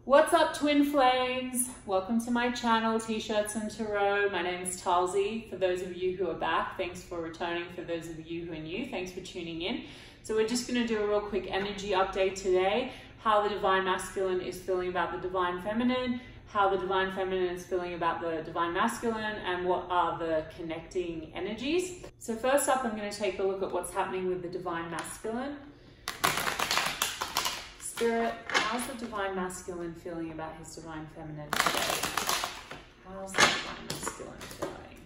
What's up, twin flames? Welcome to my channel, T-shirts and Tarot. My name is Talsi. For those of you who are back, thanks for returning. For those of you who are new, thanks for tuning in. So we're just going to do a real quick energy update today. How the Divine Masculine is feeling about the Divine Feminine, how the Divine Feminine is feeling about the Divine Masculine, and what are the connecting energies. So first up, I'm going to take a look at what's happening with the Divine Masculine. Spirit, how's the Divine Masculine feeling about his Divine Feminine today? How's the Divine Masculine feeling?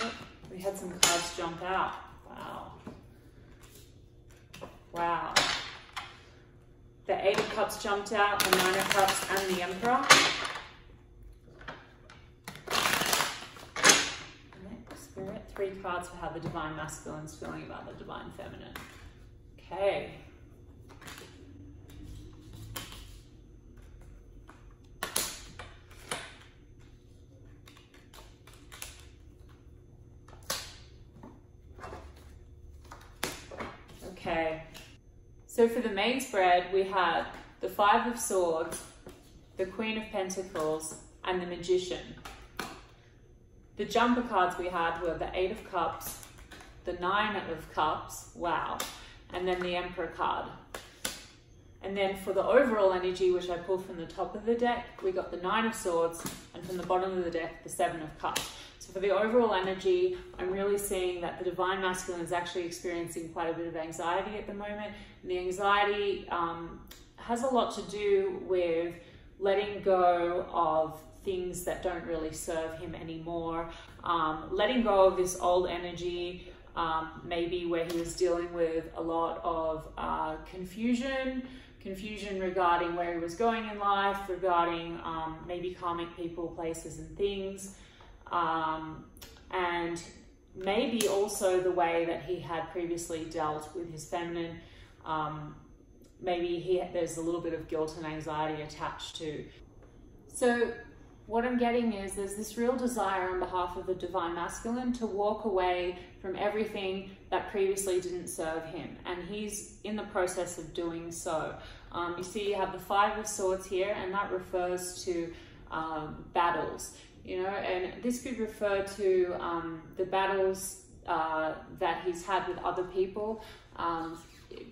Oh, we had some cards jump out. Wow. Wow. The Eight of Cups jumped out, the Nine of Cups, and the Emperor. Spirit, three cards for how the Divine Masculine is feeling about the Divine Feminine. Okay. Okay. So for the main spread, we had the Five of Swords, the Queen of Pentacles, and the Magician. The jumper cards we had were the Eight of Cups, the Nine of Cups, wow, and then the Emperor card. And then for the overall energy, which I pulled from the top of the deck, we got the Nine of Swords, and from the bottom of the deck, the Seven of Cups. So for the overall energy, I'm really seeing that the Divine Masculine is actually experiencing quite a bit of anxiety at the moment. And the anxiety has a lot to do with letting go of things that don't really serve him anymore, letting go of this old energy, maybe where he was dealing with a lot of confusion regarding where he was going in life, regarding maybe karmic people, places and things, and maybe also the way that he had previously dealt with his feminine. Maybe there's a little bit of guilt and anxiety attached to. So what I'm getting is there's this real desire on behalf of the Divine Masculine to walk away from everything that previously didn't serve him, and he's in the process of doing so. You see you have the Five of Swords here, and that refers to battles, you know, and this could refer to the battles that he's had with other people,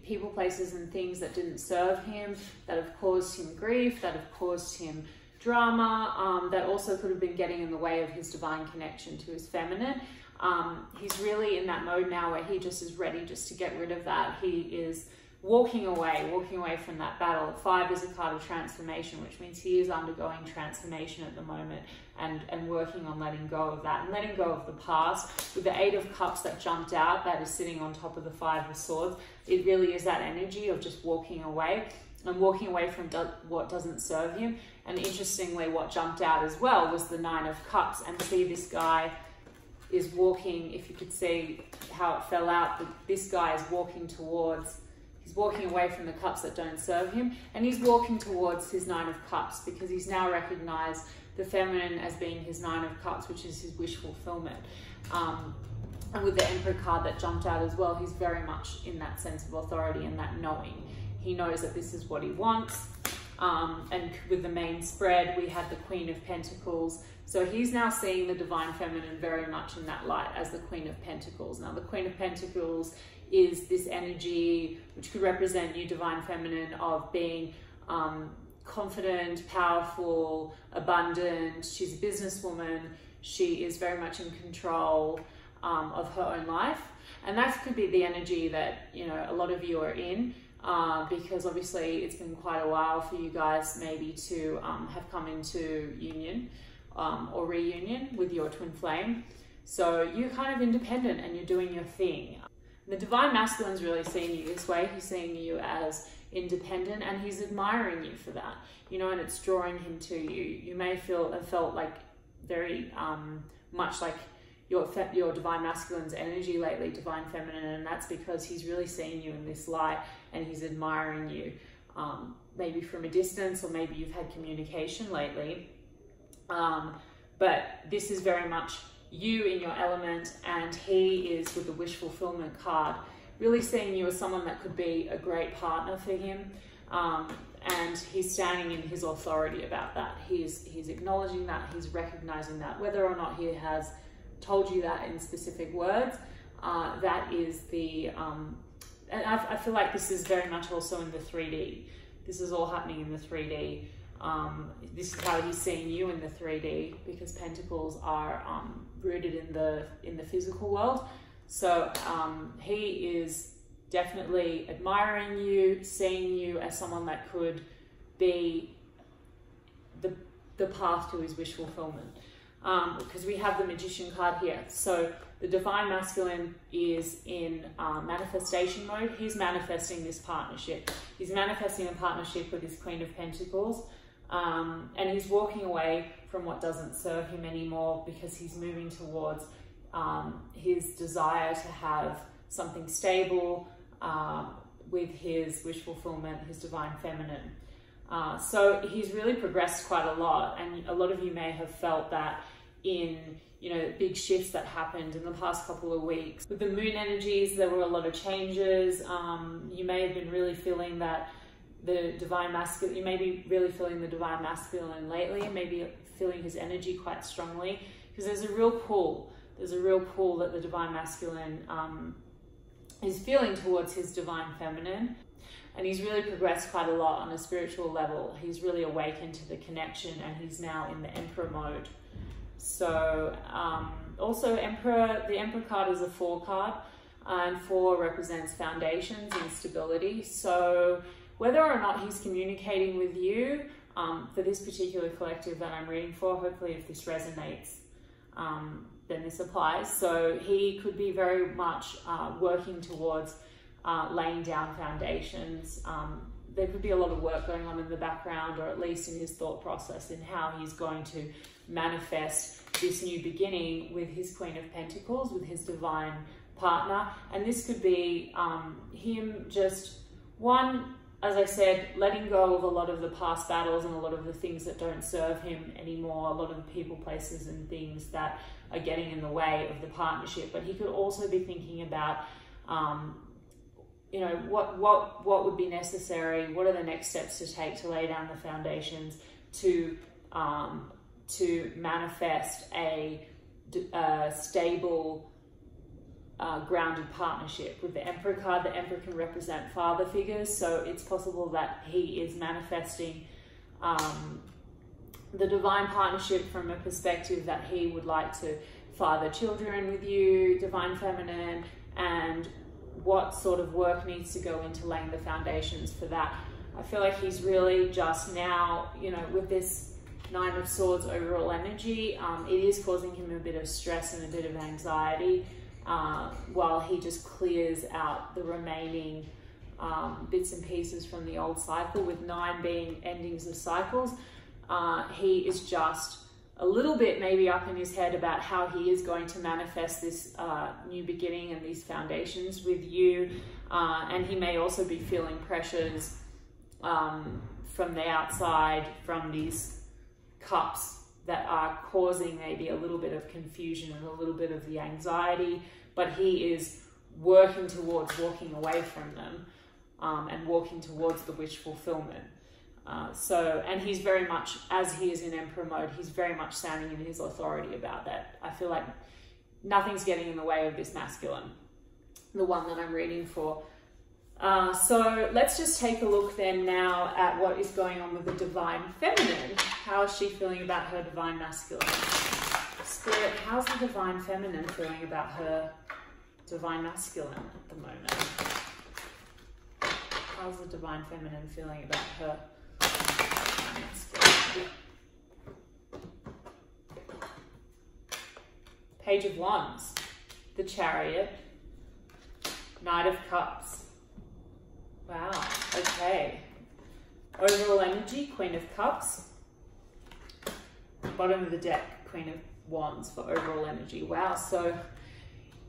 people, places and things that didn't serve him, that have caused him grief, that have caused him drama, that also could have been getting in the way of his divine connection to his feminine. He's really in that mode now where he just is ready just to get rid of that. He is walking away from that battle. Five is a card of transformation, which means he is undergoing transformation at the moment and working on letting go of that and letting go of the past. With the Eight of Cups that jumped out, that is sitting on top of the Five of Swords, it really is that energy of just walking away and walking away from what doesn't serve him. And interestingly, what jumped out as well was the Nine of Cups. And see, this guy is walking, if you could see how it fell out, this guy is walking towards, he's walking away from the cups that don't serve him, and he's walking towards his Nine of Cups because he's now recognized the feminine as being his Nine of Cups, which is his wish fulfillment. And with the Emperor card that jumped out as well, he's very much in that sense of authority and that knowing. He knows that this is what he wants. And with the main spread, we had the Queen of Pentacles. So he's now seeing the Divine Feminine very much in that light as the Queen of Pentacles. Now, the Queen of Pentacles is this energy which could represent you, Divine Feminine, of being confident, powerful, abundant. She's a businesswoman. She is very much in control of her own life. And that could be the energy that, you know, a lot of you are in. Because obviously it's been quite a while for you guys maybe to have come into union or reunion with your twin flame. So you're kind of independent and you're doing your thing. The Divine Masculine is really seeing you this way. He's seeing you as independent and he's admiring you for that, you know, and it's drawing him to you. You may have felt like very much like your Divine Masculine's energy lately, Divine Feminine, and that's because he's really seeing you in this light and he's admiring you, maybe from a distance, or maybe you've had communication lately, but this is very much you in your element, and he is with the wish fulfillment card really seeing you as someone that could be a great partner for him. And he's standing in his authority about that. He's acknowledging that, he's recognizing that. Whether or not he has told you that in specific words, that is the, and I feel like this is very much also in the 3D. This is all happening in the 3D. This is how he's seeing you in the 3D, because pentacles are rooted in the physical world. So he is definitely admiring you, seeing you as someone that could be the path to his wish fulfillment. Because we have the Magician card here. So the Divine Masculine is in manifestation mode. He's manifesting this partnership. He's manifesting a partnership with his Queen of Pentacles. And he's walking away from what doesn't serve him anymore, because he's moving towards his desire to have something stable with his wish fulfillment, his Divine Feminine. So he's really progressed quite a lot, and a lot of you may have felt that in, you know, big shifts that happened in the past couple of weeks. With the moon energies, there were a lot of changes. You may have been really feeling that the Divine Masculine, you may be really feeling the Divine Masculine lately, and maybe feeling his energy quite strongly, because there's a real pull. There's a real pull that the Divine Masculine is feeling towards his Divine Feminine. And he's really progressed quite a lot on a spiritual level. He's really awakened to the connection, and he's now in the Emperor mode. So also the Emperor card is a 4 card, and 4 represents foundations and stability. So whether or not he's communicating with you, for this particular collective that I'm reading for, hopefully if this resonates, then this applies. So he could be very much working towards laying down foundations. There could be a lot of work going on in the background, or at least in his thought process, in how he's going to manifest this new beginning with his Queen of Pentacles, with his divine partner. And this could be him just, one, as I said, letting go of a lot of the past battles and a lot of the things that don't serve him anymore, a lot of the people, places and things that are getting in the way of the partnership. But he could also be thinking about you know, what would be necessary, what are the next steps to take to lay down the foundations to manifest a stable, grounded partnership. With the Emperor card, the Emperor can represent father figures, so it's possible that he is manifesting the divine partnership from a perspective that he would like to father children with you, Divine Feminine, and what sort of work needs to go into laying the foundations for that. I feel like he's really just now, you know, with this 9 of Swords overall energy, it is causing him a bit of stress and a bit of anxiety while he just clears out the remaining bits and pieces from the old cycle. With 9 being endings of cycles, he is just a little bit maybe up in his head about how he is going to manifest this new beginning and these foundations with you. And he may also be feeling pressures from the outside, from these cups that are causing maybe a little bit of confusion and a little bit of the anxiety, but he is working towards walking away from them and walking towards the wish fulfillment. And he's very much, as he is in Emperor mode, he's very much standing in his authority about that. I feel like nothing's getting in the way of this masculine, the one that I'm reading for. So let's just take a look then now at what is going on with the Divine Feminine. How is she feeling about her Divine Masculine? Spirit, how's the Divine Feminine feeling about her Divine Masculine at the moment? How's the Divine Feminine feeling about her masculine? Page of Wands, the Chariot, Knight of Cups. Wow, okay. Overall energy, Queen of Cups. Bottom of the deck, Queen of Wands for overall energy. Wow, so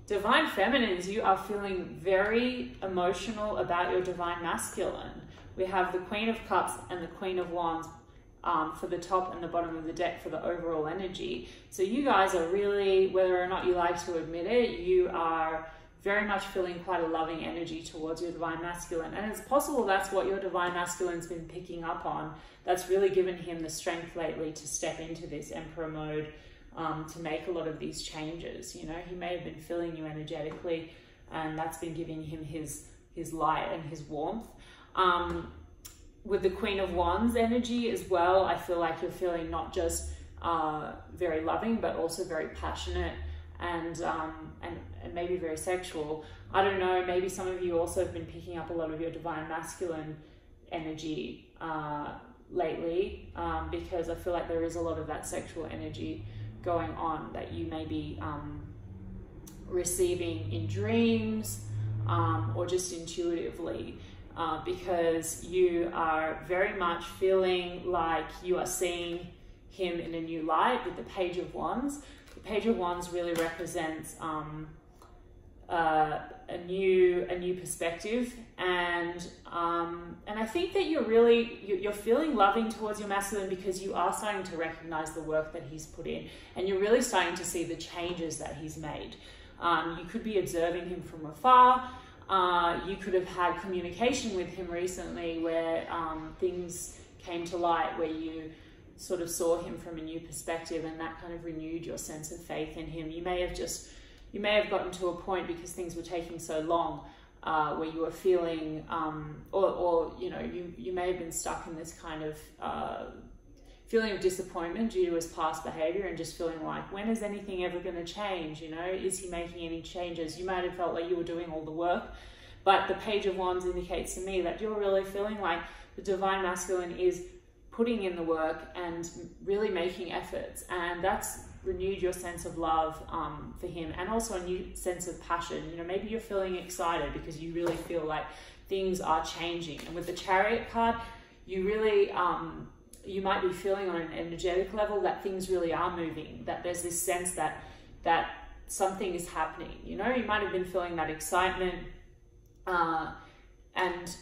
Divine Feminines, you are feeling very emotional about your Divine Masculine. We have the Queen of Cups and the Queen of Wands for the top and the bottom of the deck for the overall energy. So you guys are really, whether or not you like to admit it, you are very much feeling quite a loving energy towards your divine masculine. And it's possible that's what your divine masculine's been picking up on. That's really given him the strength lately to step into this emperor mode, to make a lot of these changes. You know, he may have been feeling you energetically, and that's been giving him his light and his warmth. With the Queen of Wands energy as well, I feel like you're feeling not just very loving, but also very passionate and maybe very sexual. I don't know, maybe some of you also have been picking up a lot of your divine masculine energy lately, because I feel like there is a lot of that sexual energy going on that you may be receiving in dreams, or just intuitively, because you are very much feeling like you are seeing him in a new light with the Page of Wands. The Page of Wands really represents a new perspective, and I think that you're feeling loving towards your masculine because you are starting to recognize the work that he's put in, and you're really starting to see the changes that he's made. You could be observing him from afar. You could have had communication with him recently where things came to light, where you sort of saw him from a new perspective, and that kind of renewed your sense of faith in him. You may have gotten to a point, because things were taking so long, where you were feeling, or you know, you may have been stuck in this kind of feeling of disappointment due to his past behavior, and just feeling like, when is anything ever going to change? You know, is he making any changes? You might have felt like you were doing all the work, but the Page of Wands indicates to me that you're really feeling like the divine masculine is putting in the work and really making efforts, and that's renewed your sense of love for him, and also a new sense of passion. You know, maybe you're feeling excited because you really feel like things are changing. And with the Chariot card, you really you might be feeling on an energetic level that things really are moving, that there's this sense that something is happening. You know, you might have been feeling that excitement, and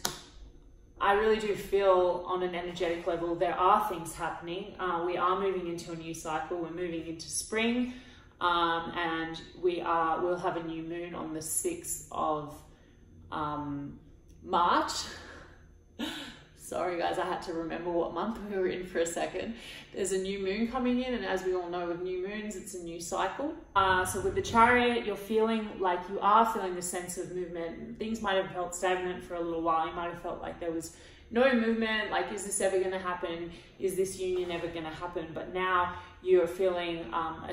I really do feel on an energetic level there are things happening. We are moving into a new cycle. We're moving into spring, and we'll have a new moon on the 6th of March. Sorry guys, I had to remember what month we were in for a second. There's a new moon coming in, and as we all know with new moons, it's a new cycle. So with the Chariot, you're feeling like you are feeling the sense of movement. Things might have felt stagnant for a little while. You might have felt like there was no movement, like, is this ever going to happen? Is this union ever going to happen? But now you're feeling a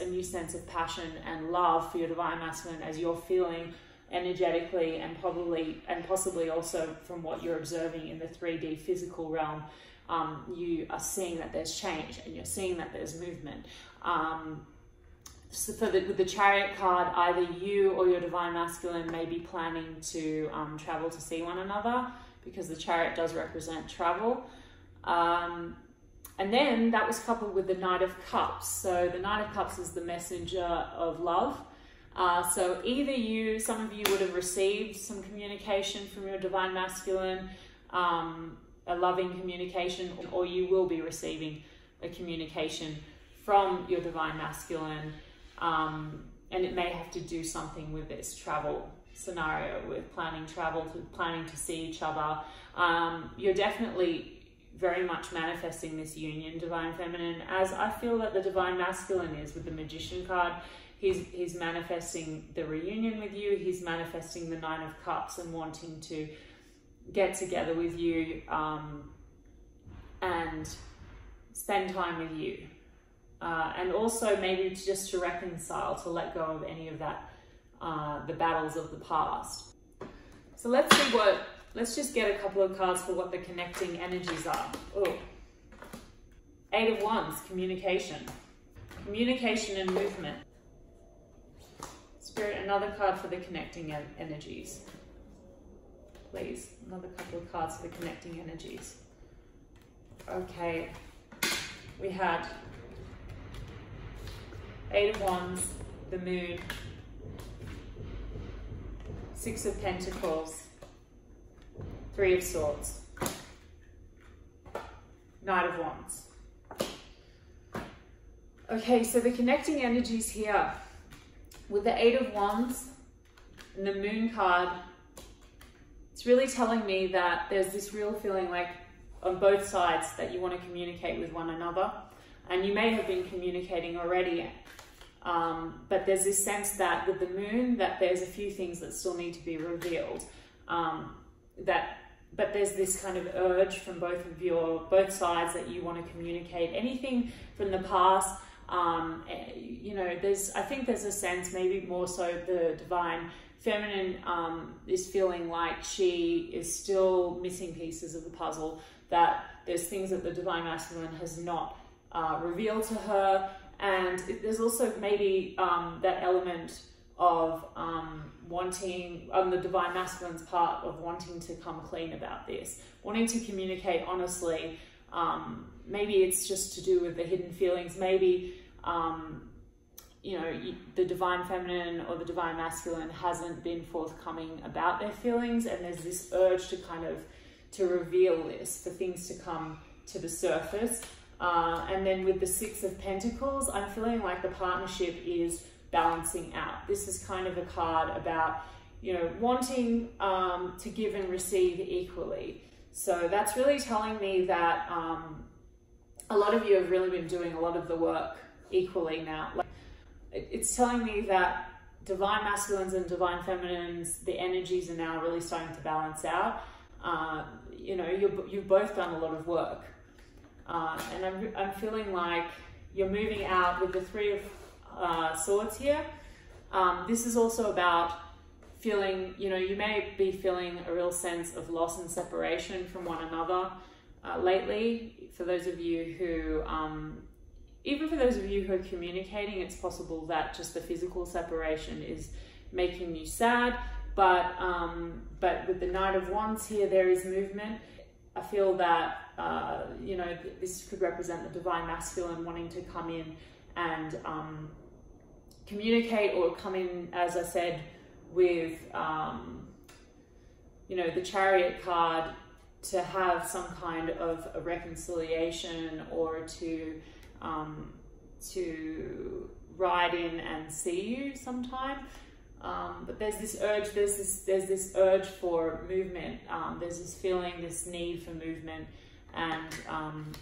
new sense of passion and love for your divine masculine, as you're feeling energetically, and possibly also from what you're observing in the 3D physical realm, you are seeing that there's change, and you're seeing that there's movement. So with the Chariot card, either you or your divine masculine may be planning to travel to see one another, because the Chariot does represent travel. And then that was coupled with the Knight of Cups. So the Knight of Cups is the messenger of love. So either some of you would have received some communication from your divine masculine, a loving communication, or you will be receiving a communication from your divine masculine, and it may have to do something with this travel scenario, with planning to see each other. You're definitely very much manifesting this union, divine feminine, as I feel that the divine masculine is with the Magician card. He's manifesting the reunion with you. He's manifesting the Nine of Cups and wanting to get together with you and spend time with you. And also maybe just to reconcile, to let go of any of that, the battles of the past. So let's just get a couple of cards for what the connecting energies are. Oh, 8 of Wands, communication and movement. Spirit, another card for the connecting energies. Please, another couple of cards for the connecting energies. Okay, we had 8 of Wands, the Moon, 6 of Pentacles, 3 of Swords, Knight of Wands. Okay, so the connecting energies here, with the 8 of Wands, And the Moon card, it's really telling me that there's this real feeling like on both sides that you want to communicate with one another. And you may have been communicating already, but there's this sense that with the Moon, that there's a few things that still need to be revealed. But there's this kind of urge from both sides that you want to communicate anything from the past. You know, I think there's a sense, maybe more so the Divine Feminine is feeling like she is still missing pieces of the puzzle, that there's things that the Divine Masculine has not revealed to her. And there's also maybe that element of wanting, on the Divine Masculine's part, of wanting to come clean about this, wanting to communicate honestly. Maybe it's just to do with the hidden feelings. Maybe, you know, the Divine Feminine or the Divine Masculine hasn't been forthcoming about their feelings, and there's this urge to kind of, to reveal this, for things to come to the surface. And then with the Six of Pentacles, I'm feeling like the partnership is balancing out. This is kind of a card about, you know, wanting to give and receive equally. So that's really telling me that a lot of you have really been doing a lot of the work equally now. Like, it's telling me that Divine Masculines and Divine Feminines, the energies are now really starting to balance out. You know, you've both done a lot of work. And I'm feeling like you're moving out with the Three of Swords here. This is also about feeling, you know, you may be feeling a real sense of loss and separation from one another lately. For those of you who, even for those of you who are communicating, it's possible that just the physical separation is making you sad. But with the Knight of Wands here, there is movement. I feel that, you know, this could represent the Divine Masculine wanting to come in and communicate, or come in, as I said, with, you know, the Chariot card, to have some kind of a reconciliation, or to ride in and see you sometime. But there's this urge, there's this urge for movement. There's this feeling, this need for movement, and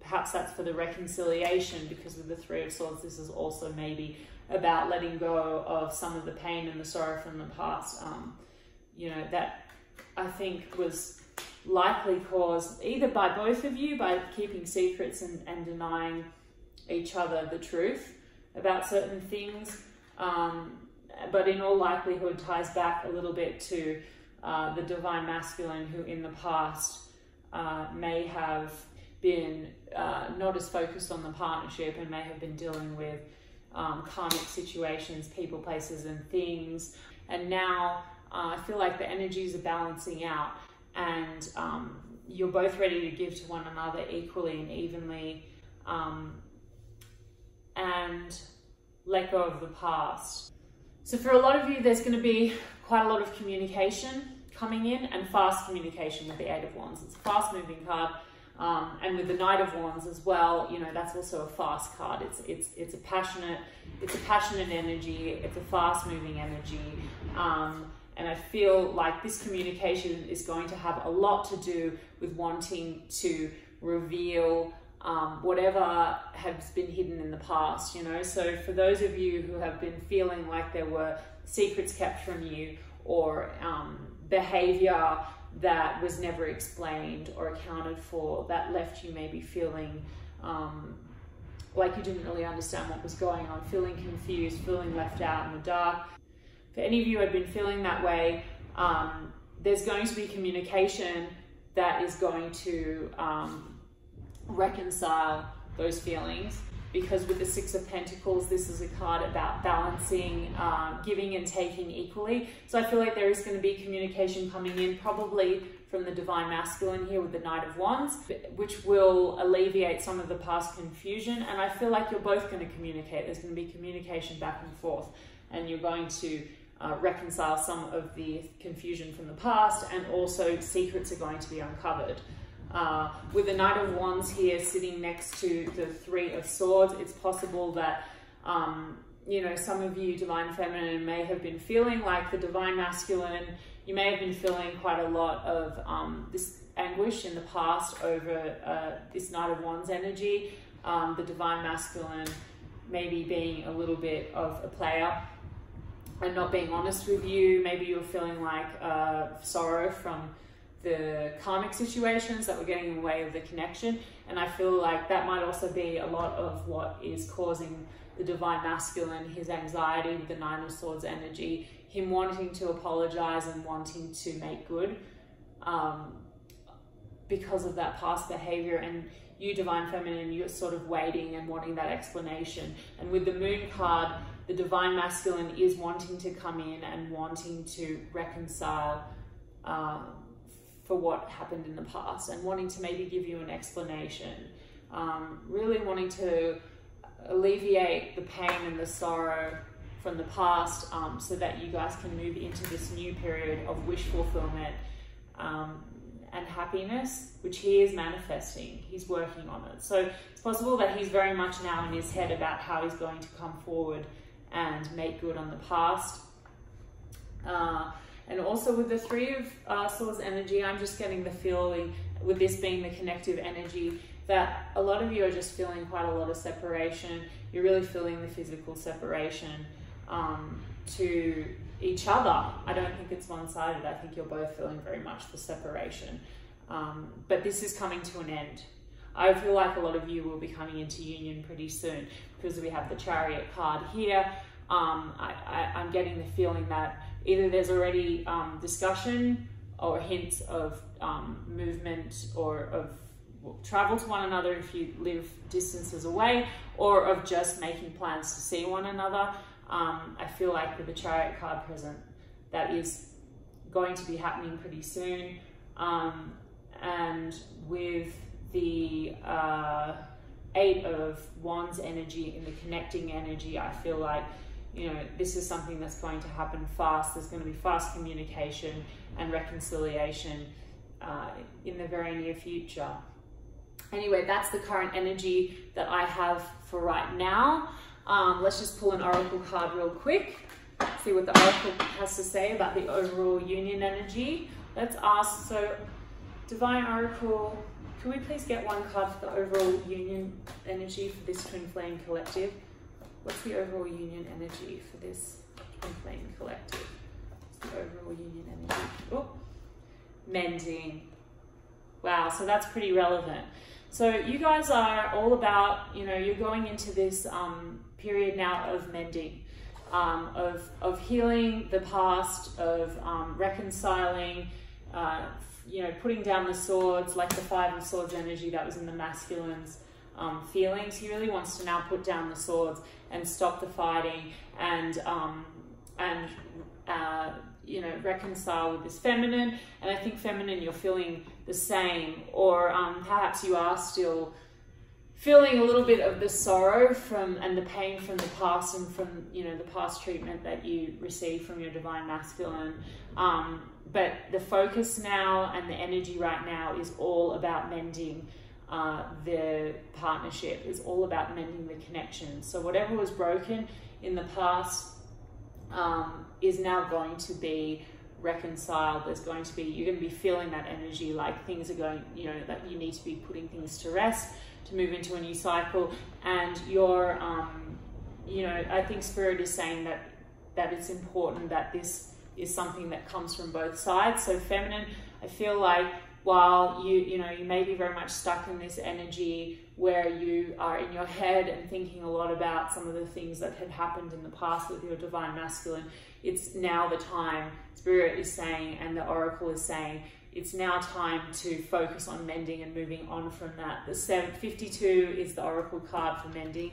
perhaps that's for the reconciliation, because with the Three of Swords, this is also maybe about letting go of some of the pain and the sorrow from the past. You know, that I think was likely caused either by both of you, by keeping secrets and denying each other the truth about certain things. But in all likelihood ties back a little bit to the Divine Masculine, who in the past may have been not as focused on the partnership, and may have been dealing with karmic situations, people, places and things. And now I feel like the energies are balancing out, and you're both ready to give to one another equally and evenly, and let go of the past. So for a lot of you, there's going to be quite a lot of communication coming in, and fast communication with the Eight of Wands. It's a fast moving card. And with the Knight of Wands as well, you know, that's also a fast card. It's a passionate energy. It's a fast moving energy. And I feel like this communication is going to have a lot to do with wanting to reveal whatever has been hidden in the past, you know. So for those of you who have been feeling like there were secrets kept from you, or behavior that was never explained or accounted for, that left you maybe feeling like you didn't really understand what was going on, feeling confused, feeling left out in the dark. For any of you who have been feeling that way, there's going to be communication that is going to reconcile those feelings, because with the Six of Pentacles, this is a card about balancing, giving and taking equally. So I feel like there is going to be communication coming in, probably from the Divine Masculine here with the Knight of Wands, which will alleviate some of the past confusion. And I feel like you're both going to communicate. There's going to be communication back and forth, and you're going to reconcile some of the confusion from the past, and also secrets are going to be uncovered. With the Knight of Wands here sitting next to the Three of Swords, it's possible that you know, some of you Divine Feminine may have been feeling like the Divine Masculine. You may have been feeling quite a lot of this anguish in the past over this Knight of Wands energy. The Divine Masculine maybe being a little bit of a player and not being honest with you. Maybe you're feeling like sorrow from the karmic situations that were getting in the way of the connection. And I feel like that might also be a lot of what is causing the Divine Masculine, his anxiety with the Nine of Swords energy, him wanting to apologize and wanting to make good because of that past behavior. And you Divine Feminine, you're sort of waiting and wanting that explanation. And with the Moon card, the Divine Masculine is wanting to come in and wanting to reconcile for what happened in the past, and wanting to maybe give you an explanation, really wanting to alleviate the pain and the sorrow from the past, so that you guys can move into this new period of wish fulfillment and happiness, which he is manifesting. He's working on it. So it's possible that he's very much now in his head about how he's going to come forward and make good on the past. And also with the Three of Swords energy, I'm just getting the feeling, with this being the connective energy, that a lot of you are just feeling quite a lot of separation. You're really feeling the physical separation to each other. I don't think it's one-sided. I think you're both feeling very much the separation. But this is coming to an end. I feel like a lot of you will be coming into union pretty soon, because we have the Chariot card here. I'm getting the feeling that either there's already discussion or hints of movement, or of travel to one another if you live distances away, or of just making plans to see one another. I feel like with the Chariot card present, that is going to be happening pretty soon. And with the Eight of Wands energy in the connecting energy, I feel like, you know, this is something that's going to happen fast. There's going to be fast communication and reconciliation in the very near future. Anyway, that's the current energy that I have for right now. Let's just pull an Oracle card real quick, see what the Oracle has to say about the overall union energy. Let's ask, so Divine Oracle, can we please get one card for the overall union energy for this Twin Flame Collective? What's the overall union energy for this Twin Flame Collective? What's the overall union energy? Oh, mending. Wow, so that's pretty relevant. So you guys are all about, you know, you're going into this period now of mending, of healing the past, of reconciling, you know, putting down the swords, like the Five of Swords energy that was in the masculine's feelings. He really wants to now put down the swords and stop the fighting, and you know, reconcile with this feminine. And I think feminine, you're feeling the same, or perhaps you are still feeling a little bit of the sorrow from and the pain from the past, and from, you know, the past treatment that you received from your Divine Masculine. But the focus now and the energy right now is all about mending the partnership, is all about mending the connection. So whatever was broken in the past is now going to be reconciled. There's going to be, you're going to be feeling that energy, like things are going, you know, that you need to be putting things to rest to move into a new cycle. And you're, you know, I think Spirit is saying that it's important that this is something that comes from both sides. So feminine, I feel like, while you know, you may be very much stuck in this energy where you are in your head and thinking a lot about some of the things that had happened in the past with your Divine Masculine, it's now the time, Spirit is saying, and the Oracle is saying, it's now time to focus on mending and moving on from that. The 52 is the Oracle card for mending,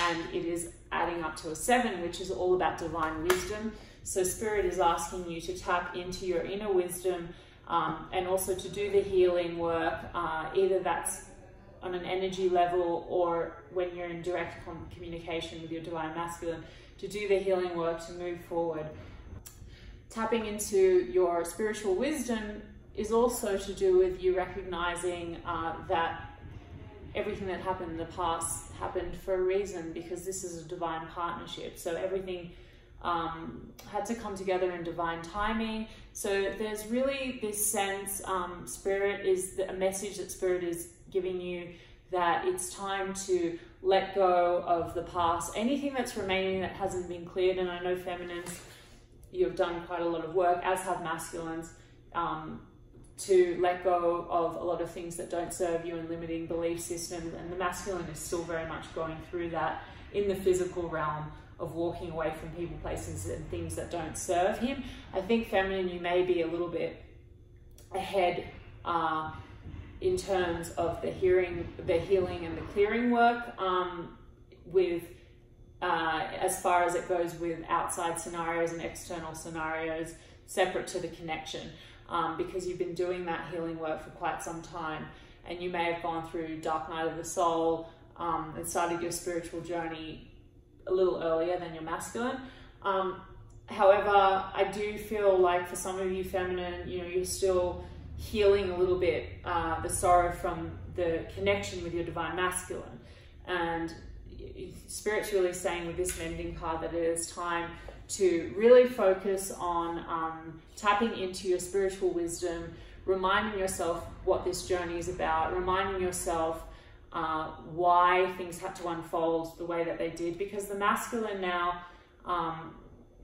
and it is adding up to a 7, which is all about divine wisdom. So Spirit is asking you to tap into your inner wisdom, and also to do the healing work, either that's on an energy level or when you're in direct communication with your Divine Masculine, to do the healing work to move forward. Tapping into your spiritual wisdom is also to do with you recognizing that everything that happened in the past happened for a reason, because this is a divine partnership. So everything had to come together in divine timing. So there's really this sense, Spirit is a message that Spirit is giving you, that it's time to let go of the past, anything that's remaining that hasn't been cleared. And I know feminines, you've done quite a lot of work, as have masculines, to let go of a lot of things that don't serve you and limiting belief systems. And the masculine is still very much going through that in the physical realm of walking away from people, places and things that don't serve him. I think feminine, you may be a little bit ahead in terms of the healing and the clearing work, with as far as it goes with outside scenarios and external scenarios separate to the connection, because you've been doing that healing work for quite some time, and you may have gone through dark night of the soul and started your spiritual journey a little earlier than your masculine. However, I do feel like for some of you feminine, you know, you're still healing a little bit the sorrow from the connection with your divine masculine. And Spirit's really saying with this mending card that it is time to really focus on tapping into your spiritual wisdom, reminding yourself what this journey is about, reminding yourself why things had to unfold the way that they did, because the masculine now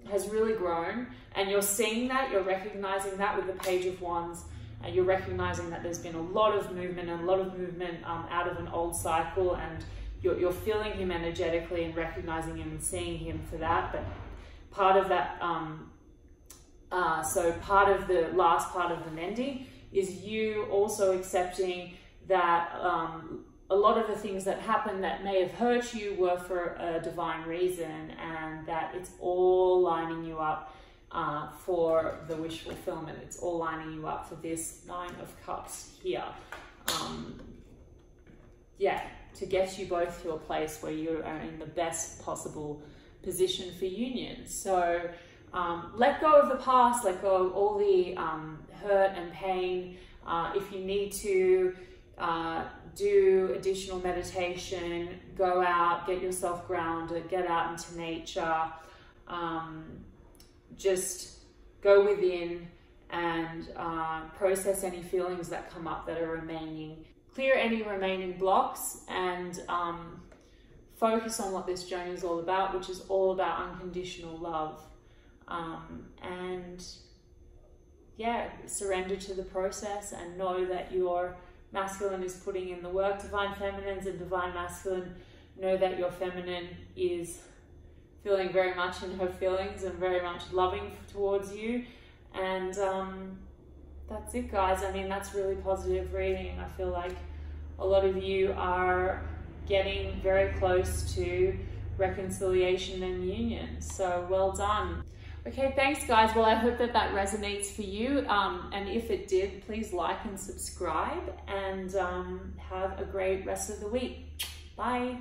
has really grown, and you're seeing that, you're recognizing that with the Page of Wands, and you're recognizing that there's been a lot of movement out of an old cycle, and you're feeling him energetically and recognizing him and seeing him for that. But part of that, so part of the last part of the mending is you also accepting that a lot of the things that happened that may have hurt you were for a divine reason, and that it's all lining you up for the wish fulfillment. It's all lining you up for this Nine of Cups here. Yeah, to get you both to a place where you are in the best possible position for union. So let go of the past, let go of all the hurt and pain. If you need to do additional meditation, go out, get yourself grounded, get out into nature, just go within and process any feelings that come up that are remaining, clear any remaining blocks, and focus on what this journey is all about, which is all about unconditional love. And yeah, surrender to the process and know that your masculine is putting in the work. Divine feminines and divine masculine, know that your feminine is feeling very much in her feelings and very much loving towards you. And that's it, guys. I mean, that's really positive reading. I feel like a lot of you are getting very close to reconciliation and union. So well done. Okay, thanks guys. Well, I hope that that resonates for you. And if it did, please like and subscribe, and have a great rest of the week. Bye.